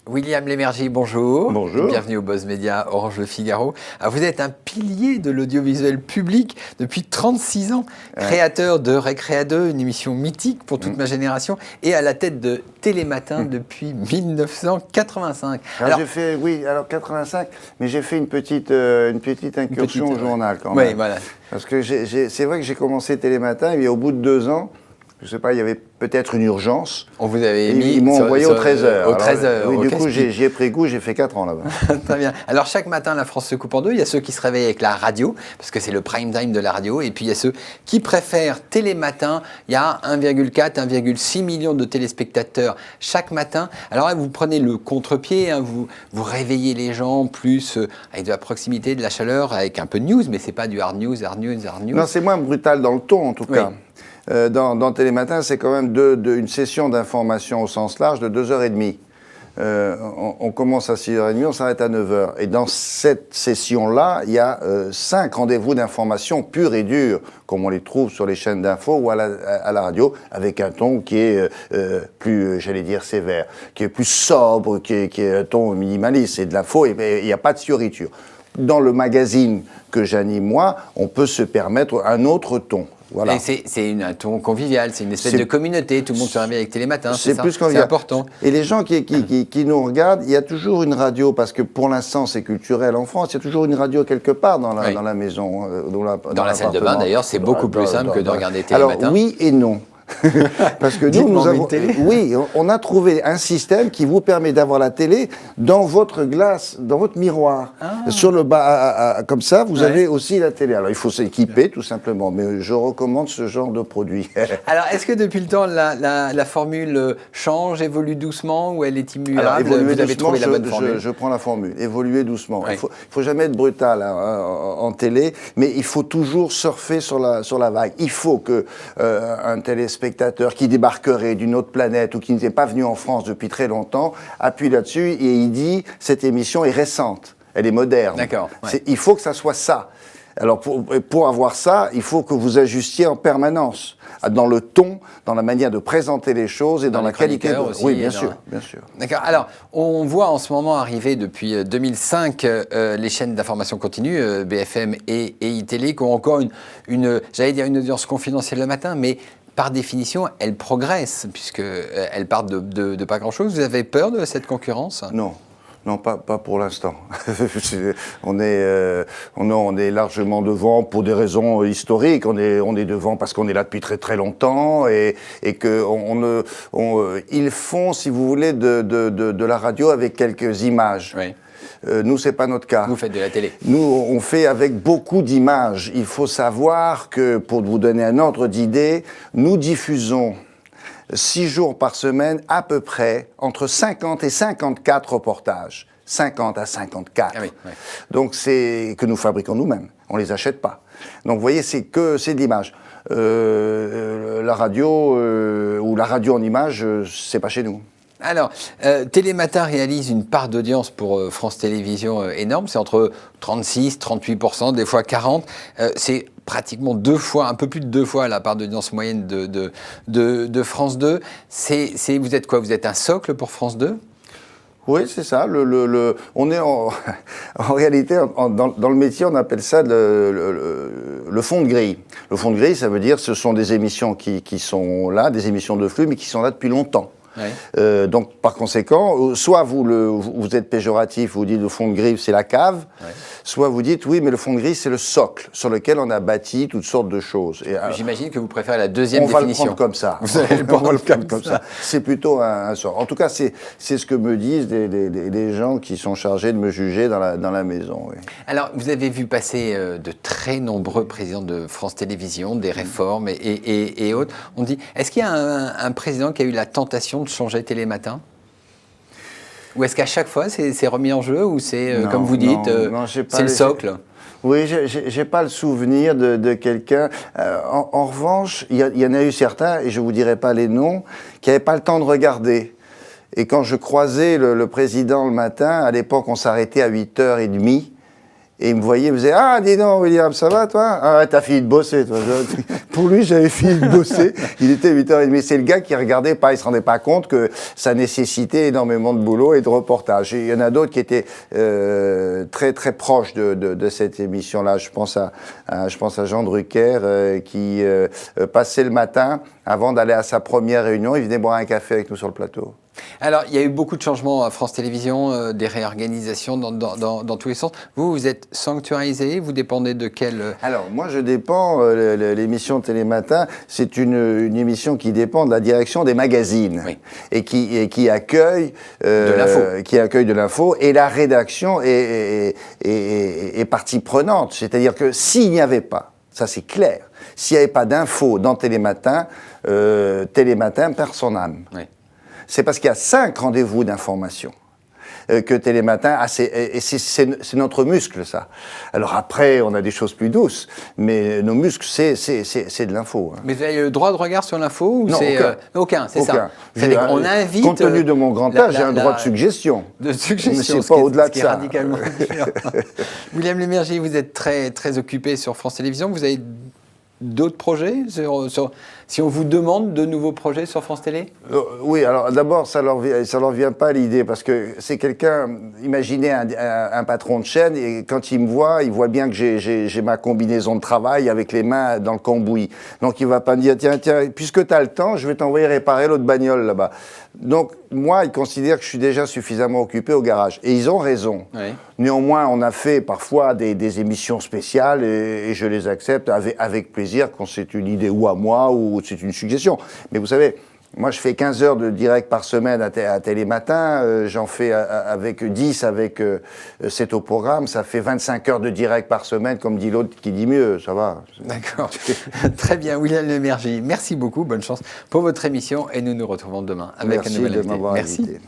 William Lémergie, bonjour. Bonjour. Bienvenue au Buzz Média Orange Le Figaro. Alors, vous êtes un pilier de l'audiovisuel public depuis 36 ans, créateur de Récréa 2, une émission mythique pour toute ma génération, et à la tête de Télématin depuis 1985. Alors j'ai fait, oui, alors 85, mais j'ai fait une petite incursion au journal quand même. Oui, voilà. Parce que c'est vrai que j'ai commencé Télématin, et au bout de 2 ans, je ne sais pas, il y avait peut-être une urgence. On vous avait mis ils m'ont envoyé au 13h. Au 13h. Oui, du coup, j'y ai pris goût, j'ai fait 4 ans là-bas. Très bien. Alors, chaque matin, la France se coupe en deux. Il y a ceux qui se réveillent avec la radio, parce que c'est le prime time de la radio. Et puis, il y a ceux qui préfèrent Télématin. Il y a 1,4, 1,6 millions de téléspectateurs chaque matin. Alors là, vous prenez le contre-pied, hein, vous réveillez les gens plus avec de la proximité, de la chaleur, avec un peu de news, mais c'est pas du hard news. Non, c'est moins brutal dans le ton, en tout cas. Dans Télématin, c'est quand même une session d'information au sens large de 2h30. On commence à 6h30, on s'arrête à 9h. Et dans cette session-là, il y a 5 rendez-vous d'information purs et durs, comme on les trouve sur les chaînes d'infos ou à la radio, avec un ton qui est plus, j'allais dire, sévère, qui est plus sobre, qui est un ton minimaliste. C'est de l'info et il n'y a pas de fioriture. Dans le magazine que j'anime moi, on peut se permettre un autre ton. Voilà. Et c'est un ton convivial, c'est une espèce de communauté, tout le monde se réveille avec Télématin, c'est plus convivial. C'est important. Et les gens qui nous regardent, il y a toujours une radio, parce que pour l'instant c'est culturel en France, il y a toujours une radio quelque part dans la maison. Dans la salle de bain d'ailleurs, c'est beaucoup plus simple que de regarder Télématin. Alors oui et non. Parce que nous avons, oui, on a trouvé un système qui vous permet d'avoir la télé dans votre glace, dans votre miroir. Sur le bas, comme ça, vous avez aussi la télé. Alors, il faut s'équiper, tout simplement. Mais je recommande ce genre de produit. Alors, est-ce que depuis le temps, la formule change, évolue doucement ou elle est immuable? Alors, évoluer vous avez doucement, trouvé la bonne formule? Je prends la formule. Évoluer doucement. Il faut jamais être brutal en télé, mais il faut toujours surfer sur la vague. Il faut que un téléspectateur qui débarquerait d'une autre planète ou qui n'était pas venu en France depuis très longtemps appuie là-dessus et il dit cette émission est récente, elle est moderne. D'accord. Ouais. Il faut que ça soit ça. Alors pour avoir ça, il faut que vous ajustiez en permanence dans le ton, dans la manière de présenter les choses et dans la qualité. Aussi, oui, bien sûr, bien sûr. D'accord. Alors, on voit en ce moment arriver depuis 2005 les chaînes d'information continue, BFM et iTélé, qui ont encore j'allais dire une audience confidentielle le matin, mais par définition, elles progressent, puisqu'elles partent de pas grand-chose. Vous avez peur de cette concurrence ? Non. Non, pas pour l'instant. On est largement devant pour des raisons historiques. On est devant parce qu'on est là depuis très très longtemps et que ils font, si vous voulez, de la radio avec quelques images. Oui. Nous, c'est pas notre cas. Vous faites de la télé. Nous, on fait avec beaucoup d'images. Il faut savoir que, pour vous donner un ordre d'idée, nous diffusons 6 jours par semaine, à peu près, entre 50 et 54 reportages. 50 à 54. Ah oui, oui. Donc, c'est que nous fabriquons nous-mêmes. On ne les achète pas. Donc, vous voyez, c'est de l'image. La radio ou la radio en image, c'est pas chez nous. Alors, Télématin réalise une part d'audience pour France Télévisions énorme, c'est entre 36, 38%, des fois 40%. C'est pratiquement 2 fois, un peu plus de 2 fois la part d'audience moyenne de France 2. Vous êtes quoi? Vous êtes un socle pour France 2? Oui, c'est ça. On est en réalité, dans le métier, on appelle ça le fond de grille. Le fond de grille, ça veut dire ce sont des émissions qui sont là, des émissions de flux, mais qui sont là depuis longtemps. Ouais. Donc, par conséquent, soit vous êtes péjoratif, vous dites le fond de grille, c'est la cave, soit vous dites oui, mais le fond de grille, c'est le socle sur lequel on a bâti toutes sortes de choses. J'imagine que vous préférez la deuxième définition. On va le prendre comme ça. On va le prendre comme ça. C'est plutôt un sort. En tout cas, c'est ce que me disent des gens qui sont chargés de me juger dans la maison. Oui. Alors, vous avez vu passer de très nombreux présidents de France Télévisions, des réformes et autres. On dit, est-ce qu'il y a un président qui a eu la tentation de changer Télématin? Ou est-ce qu'à chaque fois c'est remis en jeu ou c'est, comme vous dites, c'est le socle? Oui, j'ai pas le souvenir de quelqu'un. En revanche, il y en a eu certains, et je vous dirai pas les noms, qui n'avaient pas le temps de regarder. Et quand je croisais le président le matin, à l'époque on s'arrêtait à 8h30, Et il me voyait, il me disait « Ah, dis donc, William, ça va, toi ? Ah, t'as fini de bosser, toi. » Pour lui, j'avais fini de bosser. Il était 8h30. C'est le gars qui regardait pas, il se rendait pas compte que ça nécessitait énormément de boulot et de reportage. Et il y en a d'autres qui étaient très, très proches de cette émission-là. Je pense à Jean Drucker qui passait le matin, avant d'aller à sa première réunion, il venait boire un café avec nous sur le plateau. Alors, il y a eu beaucoup de changements à France Télévisions, des réorganisations dans tous les sens. Vous êtes sanctuarisé, vous dépendez de quel... Alors, moi, je dépends, l'émission Télématin, c'est une émission qui dépend de la direction des magazines, oui. et qui accueille de l'info, et la rédaction est partie prenante. C'est-à-dire que s'il n'y avait pas, ça c'est clair, s'il n'y avait pas d'infos dans Télématin, Télématin perd son âme. Oui. C'est parce qu'il y a 5 rendez-vous d'information que Télématin a, et c'est notre muscle, ça. Alors après, on a des choses plus douces, mais nos muscles, c'est de l'info. Hein. Mais vous avez le droit de regard sur l'info ou non, aucun, c'est ça. C'est-à-dire qu'on invite... Compte tenu de mon grand âge, j'ai un droit de suggestion. De suggestion, mais c'est pas au-delà de ça. Radicalement William Lémergie, vous êtes très, très occupé sur France Télévisions. Vous avez d'autres projets si on vous demande de nouveaux projets sur France Télé? Oui, alors d'abord, ça leur vient pas à l'idée, parce que c'est quelqu'un, imaginez un patron de chaîne, et quand il me voit, il voit bien que j'ai ma combinaison de travail avec les mains dans le cambouis. Donc il va pas me dire, tiens, puisque tu as le temps, je vais t'envoyer réparer l'autre bagnole là-bas. Donc moi, ils considèrent que je suis déjà suffisamment occupé au garage. Et ils ont raison. Oui. Néanmoins, on a fait parfois des émissions spéciales, et je les accepte avec plaisir quand c'est une idée ou à moi ou c'est une suggestion. Mais vous savez, moi je fais 15 heures de direct par semaine à Télématin, j'en fais avec 10 avec 7 au programme, ça fait 25 heures de direct par semaine, comme dit l'autre qui dit mieux, ça va. D'accord, très bien, William Lémergie, merci beaucoup, bonne chance pour votre émission et nous nous retrouvons demain avec un nouvel invité. Merci de m'avoir invité.